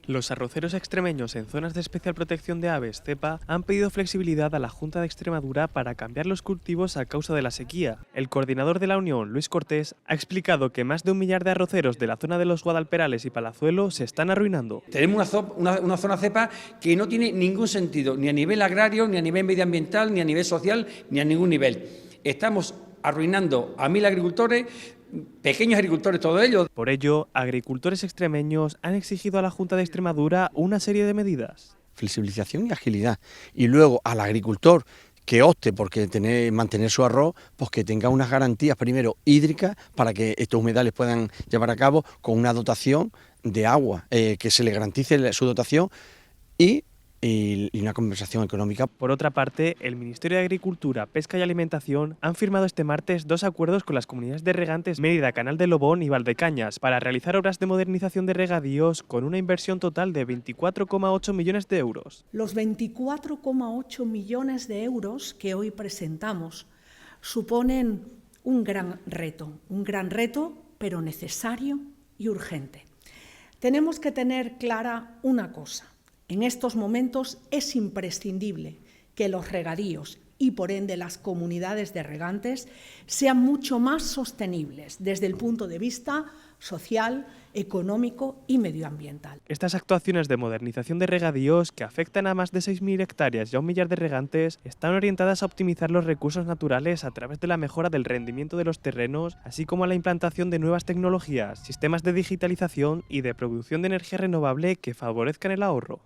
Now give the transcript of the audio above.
Los arroceros extremeños en zonas de especial protección de aves, CEPA, han pedido flexibilidad a la Junta de Extremadura para cambiar los cultivos a causa de la sequía. El coordinador de la Unión, Luis Cortés, ha explicado que más de 1 millar de arroceros de la zona de los Guadalperales y Palazuelo se están arruinando. Tenemos una zona CEPA que no tiene ningún sentido, ni a nivel agrario, ni a nivel medioambiental, ni a nivel social, ni a ningún nivel. Estamos arruinando a 1.000 agricultores, pequeños agricultores todos ellos. Por ello, agricultores extremeños han exigido a la Junta de Extremadura una serie de medidas. Flexibilización y agilidad. Y luego al agricultor que opte por mantener su arroz, pues que tenga unas garantías primero hídricas para que estos humedales puedan llevar a cabo con una dotación de agua, que se le garantice su dotación y una compensación económica. Por otra parte, el Ministerio de Agricultura, Pesca y Alimentación han firmado este martes 2 acuerdos con las comunidades de regantes Mérida, Canal de Lobón y Valdecañas para realizar obras de modernización de regadíos con una inversión total de 24,8 millones de euros. Los 24,8 millones de euros que hoy presentamos suponen un gran reto, pero necesario y urgente. Tenemos que tener clara una cosa. En estos momentos es imprescindible que los regadíos y, por ende, las comunidades de regantes sean mucho más sostenibles desde el punto de vista social, económico y medioambiental. Estas actuaciones de modernización de regadíos, que afectan a más de 6.000 hectáreas y a 1 millar de regantes, están orientadas a optimizar los recursos naturales a través de la mejora del rendimiento de los terrenos, así como a la implantación de nuevas tecnologías, sistemas de digitalización y de producción de energía renovable que favorezcan el ahorro.